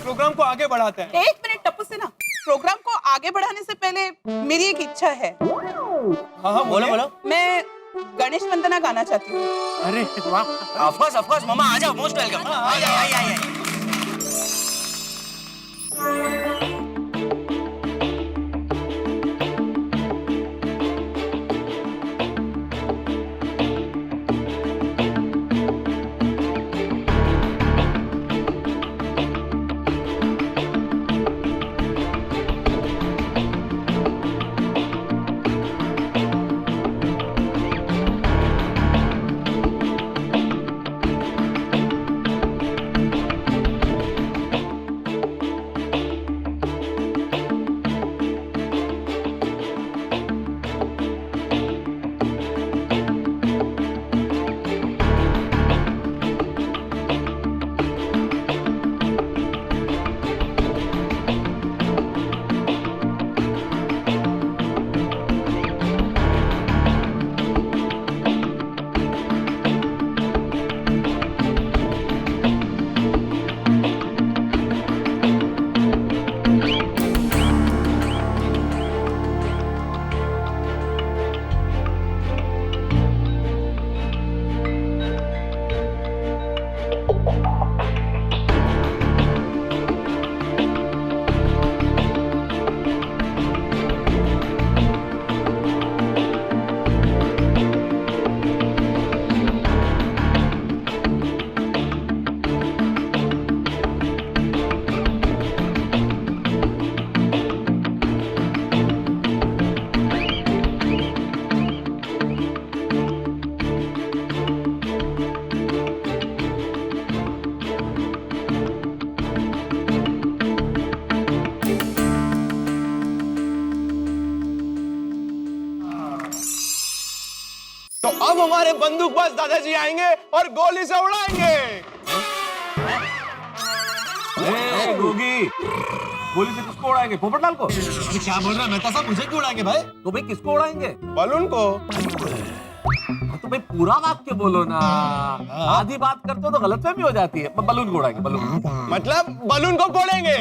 Programme को आगे बढ़ाते हैं। 1 मिनट टप्पू से ना, प्रोग्राम को आगे बढ़ाने से पहले मेरी एक इच्छा है। हाँ हाँ बोलो बोलो। मैं गणेश वंदना गाना चाहती हूँ। अरे वाह, ऑफ कोर्स मामा, आ जाओ, मोस्ट वेलकम। आइए। तो अब हमारे बंदूकबाज दादाजी आएंगे और गोली से उड़ाएंगे। गोगी, गोली से किसको उड़ाएंगे? पोपटलाल को? अरे क्या बोल रहा है मेहता साहब, मुझे क्यों उड़ाएंगे भाई? तो भाई किसको उड़ाएंगे? बलून को। तो भाई पूरा वाक्य बोलो ना, आधी बात करते हो तो गलतफहमी हो जाती है। बलून को उड़ाएंगे, बलून। मतलब बलून को फोड़ेंगे।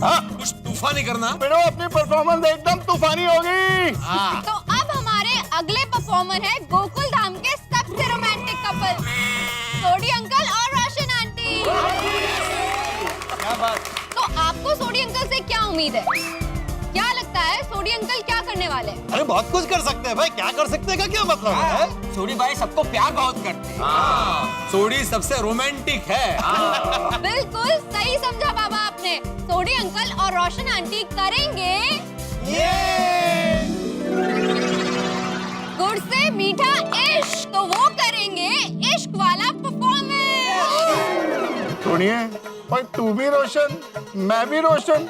कुछ तूफानी करना। फिर अपनी परफॉर्मेंस एकदम तूफानी होगी। तो अब हमारे अगले परफॉर्मर है गोकुल धाम के सबसे रोमांटिक कपल, सोडी अंकल और रोशन आंटी। क्या बात। तो आपको सोडी अंकल से क्या उम्मीद है? क्या लगता है सोडी अंकल क्या करने वाले हैं? अरे बहुत कुछ कर सकते हैं भाई, क्या कर सकते हैं का क्या मतलब है? सोडी भाई सबको प्यार बहुत करते हैं। सोडी सबसे रोमांटिक है। बिल्कुल सही समझा बाबा आपने। सोडी अंकल और रोशन आंटी करेंगे गुड़ से मीठा इश्क। तो वो करेंगे इश्क वाला परफॉर्मेंस। सुनिए, भाई तू भी रोशन, मैं भी रोशन।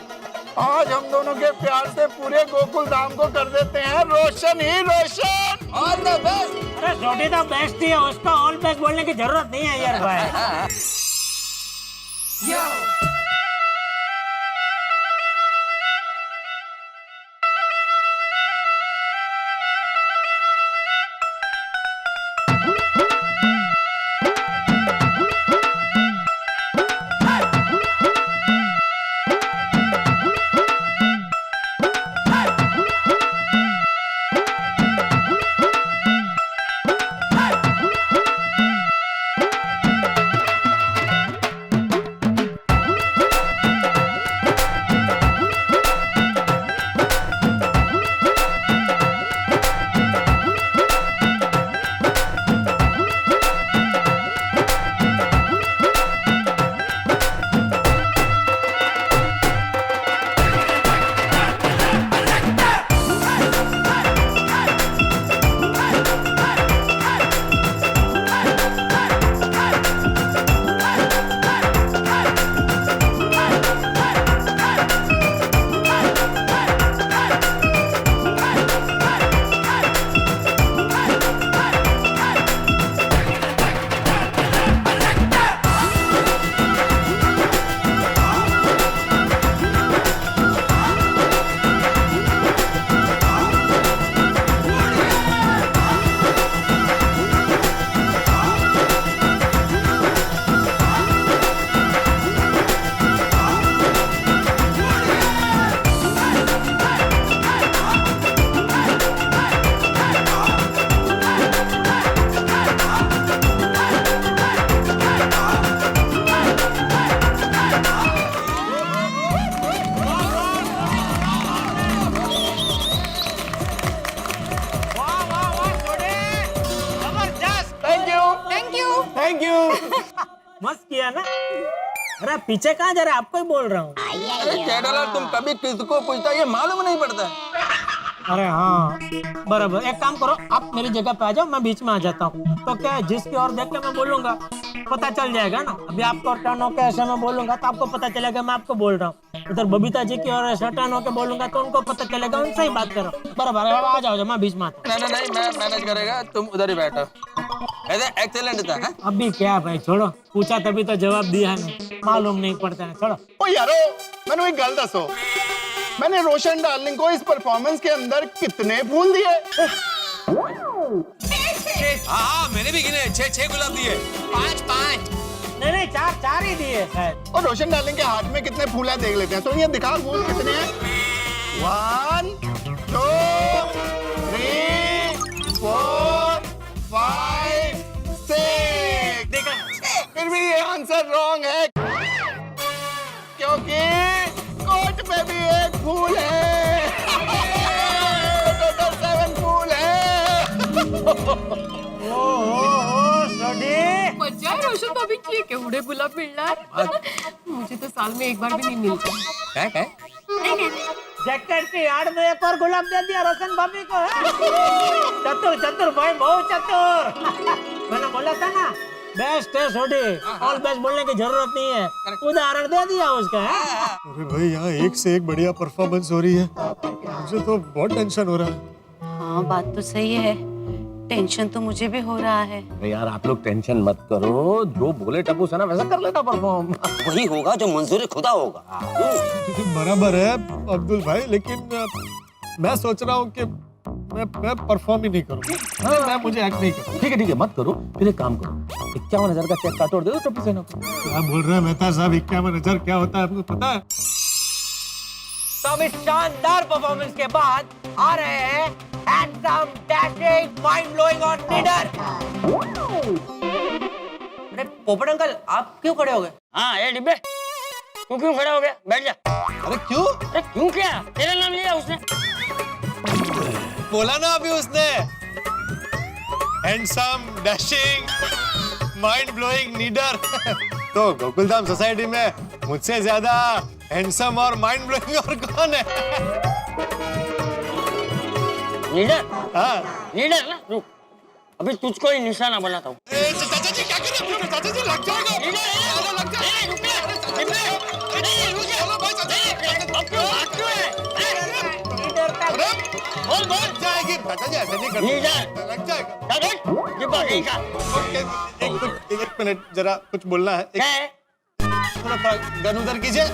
आज हम दोनों के प्यार से पूरे गोकुल धाम को कर देते हैं रोशन ही रोशन। All the best. अरे सोडी तो बेस्ट ही है, उसका ऑल बेस्ट बोलने की जरूरत नहीं है यार भाई। Thank you. मस्त किया ना। अरे पीछे कहाँ जा रहे, आपको ही बोल रहा हूँ। अरे चैडलर, तुम कभी किसको पूछता ये मालूम नहीं पड़ता। अरे हाँ बराबर, एक काम करो, आप मेरी जगह पे आ जाओ, मैं बीच में आ जाता हूँ। तो क्या है, जिसकी और देख के मैं बोलूंगा पता चल जाएगा ना। अभी आपको टर्न होकर ऐसे मैं बोलूंगा तो आपको पता चलेगा मैं आपको बोल रहा हूँ। उधर बबीता जी की और ऐसा टर्न होकर बोलूंगा तो उनको पता चलेगा, उनसे ही बात करो। बराबर, आ जाओ, मैं बीच में आता हूँ। नहीं, मैं मैनेज करेगा, तुम उधर ही बैठो। ऐसे एक्सीलेंट था। हाँ? अभी क्या भाई, छोड़ो, पूछा तभी तो जवाब दिया नहीं, मालूम नहीं पड़ता है, छोड़ो। ओ यारो, मैंने एक गल दसो, मैंने रोशन डार्लिंग को इस परफॉर्मेंस के अंदर कितने फूल दिए? हाँ, मैंने भी गिने 6 गुलाब दिए। 5। नहीं, चार ही दिए शायद। और रोशन डार्लिंग के हाथ में कितने फूल है देख लेते हैं। तो ये दिखा फूल कितने हैं। 1 2 3 4 5 6। देखा? फिर भी ये आंसर रॉन्ग है, क्योंकि कोट पे भी एक फूल है। टोटल 7 फूल है। मजा आहे रोशन भाभी की, केवढे गुलाब मिळणार। मुझे तो साल में एक बार भी नहीं मिलता। क्या? जैकेट की आड़ में एक और गुलाब दे दिया रोशन भाभी को। चतुर भाई, बहुत चतुर। मैंने बोला था ना, बेस्ट है सोडी, ऑल बेस्ट बोलने की जरूरत नहीं है, उदाहरण दे दिया उसका। अरे भाई, यहाँ एक से एक बढ़िया परफॉर्मेंस हो रही है, मुझे तो बहुत टेंशन हो रहा है। हाँ बात तो सही है, टेंशन तो मुझे भी हो रहा है। अरे यार, आप लोग टेंशन मत करो, जो बोले टप्पू से ना वैसा कर लेना परफॉर्म। वही होगा जो मंजूर खुदा होगा। बराबर है अब्दुल भाई, लेकिन मैं सोच रहा हूँ कि मैं परफॉर्म ही नहीं करूँ। मैं मुझे एक्ट नहीं करूँ। ठीक है, मत करो। फिर एक काम करो, 51,000 का चेक काटो और दे दो टप्पू सेना को। क्या बोल रहे हैं मेहता साहब, 51,000 क्या होता है, आपको पता है? तो अब इस शानदार परफॉर्मेंस के बाद आ रहे हैं हैंडसम, डैशिंग, माइंड ब्लोइंग और लीडर। अरे पोपट अंकल, आप क्यों खड़े हो गए? हाँ ये डिब्बे, तू क्यों खड़ा हो गया? बैठ जा। अरे क्यों? अरे क्यों क्या, तेरा नाम लिया उसने। बोला ना अभी उसने, handsome, dashing, mind blowing leader. तो गोकुलधाम सोसाइटी में मुझसे ज्यादा हैंडसम और माइंड ब्लोइंग और कौन है? लीडर? हाँ। लीडर ना, रुक, अभी तुझको ही निशाना बनाता हूँ। चाचा जी क्या कर रहे हो? चाचा जी लग जाएगा। लग जाएगी चाचा जी, ऐसे नहीं करते। लग जाएगा। एक मिनट, जरा कुछ बोलना है। थोड़ा गन उधर कीजिए।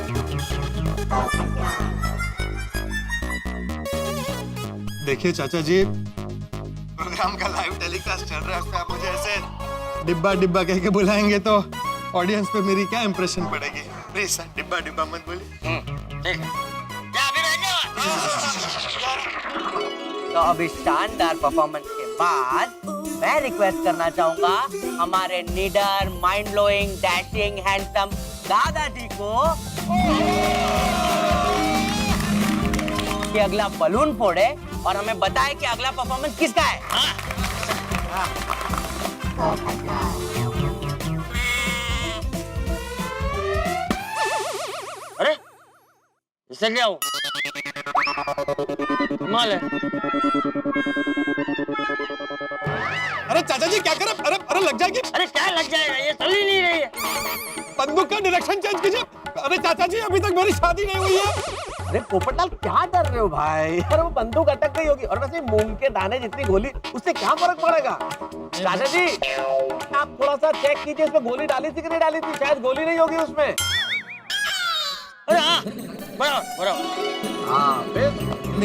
देखिए चाचा जी, प्रोग्राम का लाइव टेलीकास्ट चल रहा है, उसमें आप मुझे ऐसे डिब्बा कह के बुलाएंगे तो ऑडियंस पे मेरी क्या इंप्रेशन पड़ेगी? प्लीज सर, डिब्बा मत बोलिए। ठीक है, क्या अभी रह गया? तो अब इस शानदार परफॉर्मेंस के बाद मैं रिक्वेस्ट करना चाहूंगा हमारे leader, mind blowing, dashing, handsome दादाजी को कि अगला बलून फोड़े और हमें बताए कि अगला परफॉर्मेंस किसका है। अरे इससे क्या हो? कमाल है। अरे चाचा जी क्या कर रहे? अरे लग जाएगी। अरे क्या लग जाएगा, ये चल ही नहीं रही है। बंदूक का डायरेक्शन चेंज कीजिए। अरे चाचा जी, अभी तक मेरी शादी नहीं हुई है। अरे पोपटलाल, क्या डर रहे हो भाई? अरे वो बंदूक अटक गई होगी, और वैसे मूंग के दाने जितनी गोली, उससे क्या फर्क पड़ेगा? चाचा जी, आप थोड़ा सा चेक कीजिए, इसमें गोली डाली थी कि नहीं डाली थी? शायद गोली नहीं होगी उसमें। अरे हाँ, बराबर। हाँ, फिर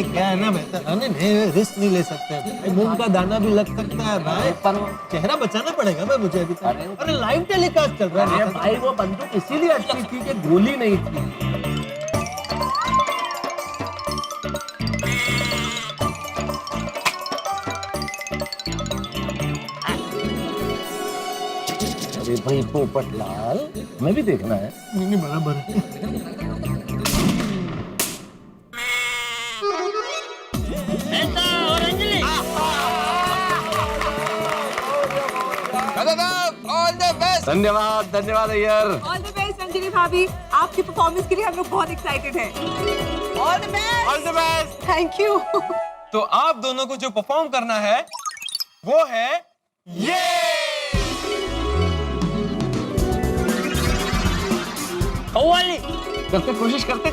क्या है ना बेहतर, नहीं रिस्क नहीं ले सकते। मूंग का दाना भी लग सकता है भाई, पर चेहरा बचाना पड़ेगा भाई मुझे अभी तक। अरे लाइव टेलीकास्ट चल रहा है भाई, वो बंदूक इसीलिए अटकी थी कि गोली नहीं थी। अरे भाई पोपटलाल, हमें भी देखना है। नहीं बराबर है। ऑल द धन्यवाद धन्यवाद Iyer. All the best Anjali भाभी, आपकी परफॉर्मेंस के लिए हम लोग बहुत एक्साइटेड हैं। All the best. All the best. Thank you. तो आप दोनों को जो परफॉर्म करना है वो है ये। कव्वाली। करते कोशिश करते।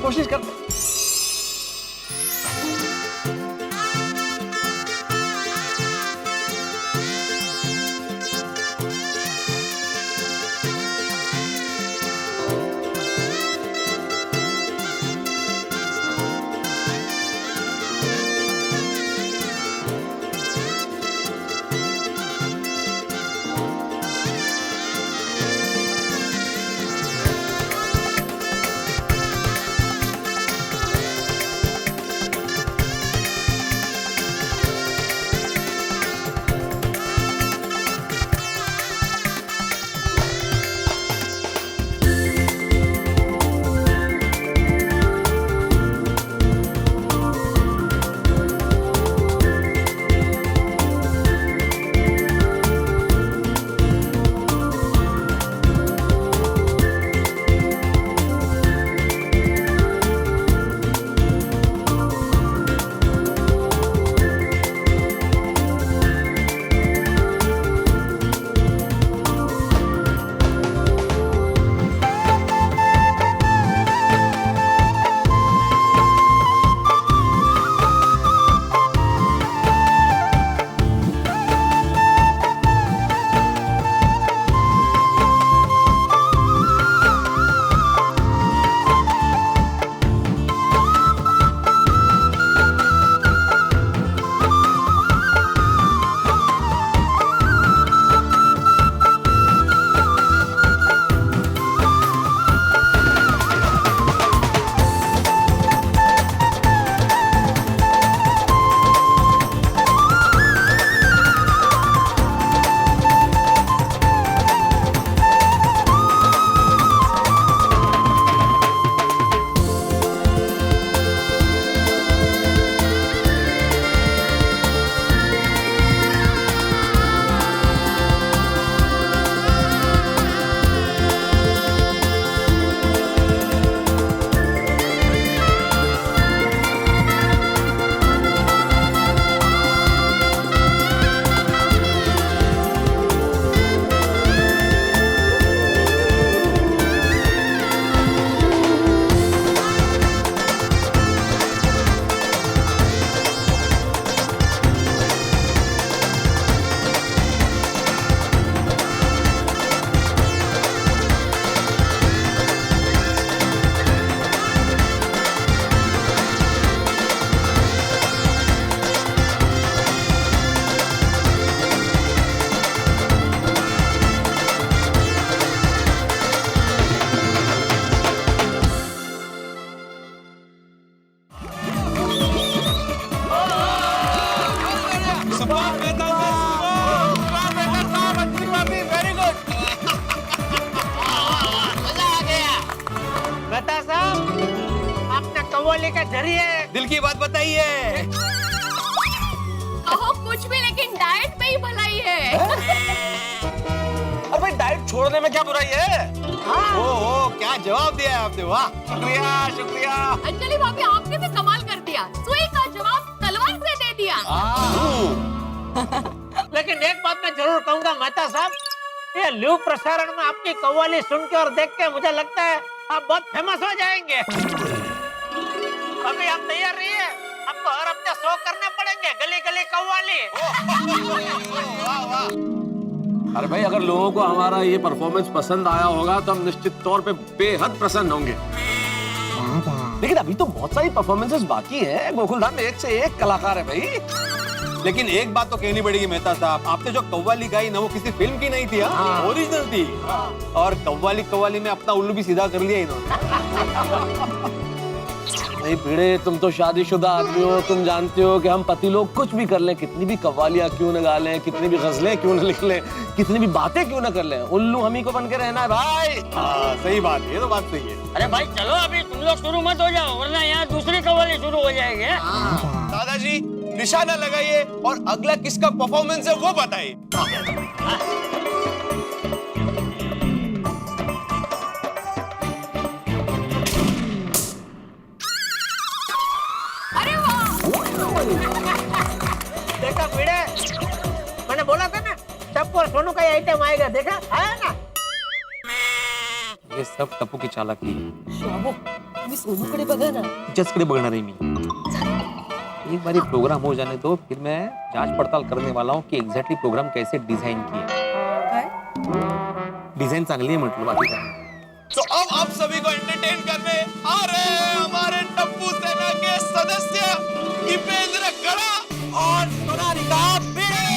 कव्वाली का जरिए दिल की बात बताइए। कहो कुछ भी, लेकिन डाइट में ही भलाई है। अरे भाई डाइट छोड़ने में क्या बुराई है? ओ क्या जवाब दिया है आपने, वाह। शुक्रिया शुक्रिया। अंजलि भाभी आपने भी कमाल कर दिया, सुई का जवाब तलवार से दे दिया। लेकिन एक बात मैं जरूर कहूंगा मेहता साहब, ये लिव प्रसारण में आपकी कव्वाली सुन के और देख के मुझे लगता है आप बहुत फेमस हो जाएंगे। अभी आप तैयार रहिए, आपको हर हफ्ते शो करने पड़ेंगे, गली गली कव्वाली। अरे भाई अगर लोगों को हमारा ये परफॉर्मेंस पसंद आया होगा तो हम निश्चित तौर पे बेहद प्रसन्न होंगे। लेकिन अभी तो बहुत सारी परफॉर्मेंसेस बाकी हैं। गोकुलधाम में एक से एक कलाकार है भाई। लेकिन एक बात तो कहनी पड़ेगी मेहता साहब, आपने जो कव्वाली गाई ना वो किसी फिल्म की नहीं थी, ओरिजिनल थी। और कव्वाली में अपना उल्लू भी सीधा कर लिया इन्होंने। नहीं भिड़े, तुम तो शादीशुदा आदमी हो, तुम जानते हो कि हम पति लोग कुछ भी कर लें, कितनी भी कव्वालियां क्यों न गा लें, कितनी भी गजलें क्यों न लिख लें, कितनी भी बातें क्यों न कर लें, उल्लू हम ही को बन के रहना है भाई। सही बात है, ये तो बात सही है। अरे भाई चलो अभी तुम लोग शुरू मत हो जाओ, वरना यहाँ दूसरी कव्वाली शुरू हो जाएगी। दादाजी निशाना लगाइए और अगला किसका परफॉर्मेंस है वो बताइए। मैंने बोला था ना टप्पू और सोनू का आइटम आएगा, देखा आया ना। ये सब टप्पू की चालाकी श्रावो, तुम्ही सोनूकडे बघा ना. तिच्याचकडे बघणार आहे मी. एक बार ये प्रोग्राम हो जाने दो, फिर मैं जांच पड़ताल करने वाला हूँ कि एग्जैक्टली प्रोग्राम कैसे डिजाइन किया. काय? डिजाइन चांगली आहे म्हटलं, बाकी काय. तो अब आप सभी को एंटरटेन करने आ रहे हैं हमारे टप्पू सेना के सदस्य दीपेंद्र कड़ा और सोनालिका भिड़े.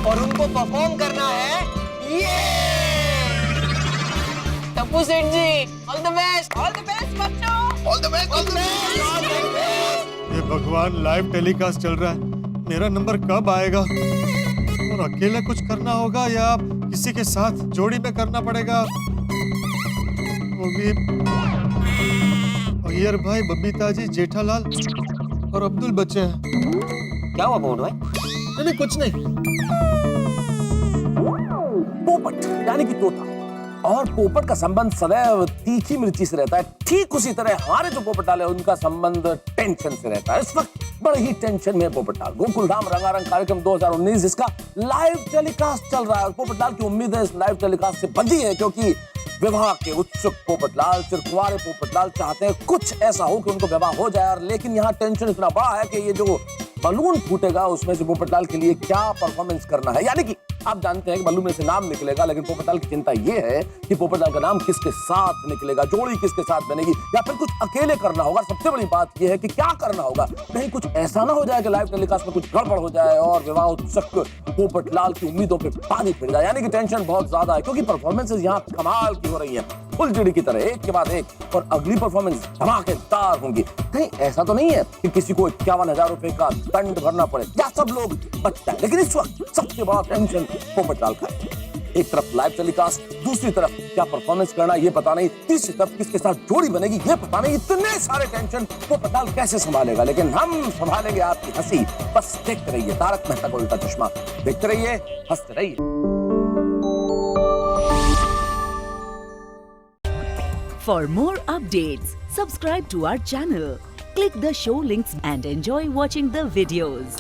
और उनको परफॉर्म करना है ये. Tappu Seth ji, all the best. All the best बच्चों. All the best, all the best. ये भगवान, लाइव टेलीकास्ट चल रहा है, मेरा नंबर कब आएगा? और अकेले कुछ करना होगा या किसी के साथ जोड़ी में करना पड़ेगा? वो भी अय्यर भाई, बबीता जी, जेठालाल और अब्दुल बच्चे हैं. क्या हुआ पवन भाई? नहीं कुछ नहीं. पोपट यानी कि तोता और पोपट का संबंध सदैव तीखी मिर्ची से रहता है. ठीक उसी तरह हमारे जो पोपटाल है उनका संबंध टेंशन से रहता है. इस वक्त बड़े ही टेंशन में पोपटाल. गोकुलधाम रंगारंग कार्यक्रम 2019 इसका लाइव टेलीकास्ट चल रहा है. पोपटलाल की उम्मीद है इस लाइव टेलीकास्ट से बंधी है, क्योंकि विवाह के उत्सुक पोपटलाल, सिर्फ कुंवारे पोपटलाल चाहते हैं कुछ ऐसा हो कि उनको विवाह हो जाए. लेकिन यहाँ टेंशन इतना बड़ा है कि ये जो बलून फूटेगा उसमें से पोपटलाल के लिए क्या परफॉर्मेंस करना है. यानी कि आप जानते हैं कि बलून में से नाम निकलेगा, लेकिन पोपटलाल की चिंता ये है कि पोपटलाल का नाम किसके साथ निकलेगा, जोड़ी किसके साथ बनेगी, या फिर कुछ अकेले करना होगा. सबसे बड़ी बात यह है कि क्या करना होगा. कहीं कुछ ऐसा ना हो जाए कि लाइव टेलीकास्ट में कुछ गड़बड़ हो जाए और विवाह उत्सुक पोपटलाल की उम्मीदों पे पानी फिर जाए. यानी कि टेंशन बहुत ज्यादा है, क्योंकि परफॉर्मेंसेज यहाँ कमाल की हो रही है, फुलझड़ी की तरह एक के बाद एक. और अगली परफॉर्मेंस धमाकेदार होंगी. कहीं ऐसा तो नहीं है कि किसी को 51,000 रुपए का दंड भरना पड़े या सब लोग बच जाए. लेकिन इस वक्त सबसे बड़ा टेंशन पोपटलाल का है. एक तरफ लाइव टेलीकास्ट, दूसरी तरफ क्या परफॉर्मेंस करना ये पता नहीं, तीसरी तरफ किसके साथ जोड़ी बनेगी ये पता नहीं. इतने सारे टेंशन पोपटलाल कैसे संभालेगा. लेकिन हम संभालेंगे आपकी हंसी. बस देखते रहिए तारक मेहता का उल्टा चश्मा. देखते रहिए, हंसते रहिए. For more updates, subscribe to our channel, click the show links and enjoy watching the videos.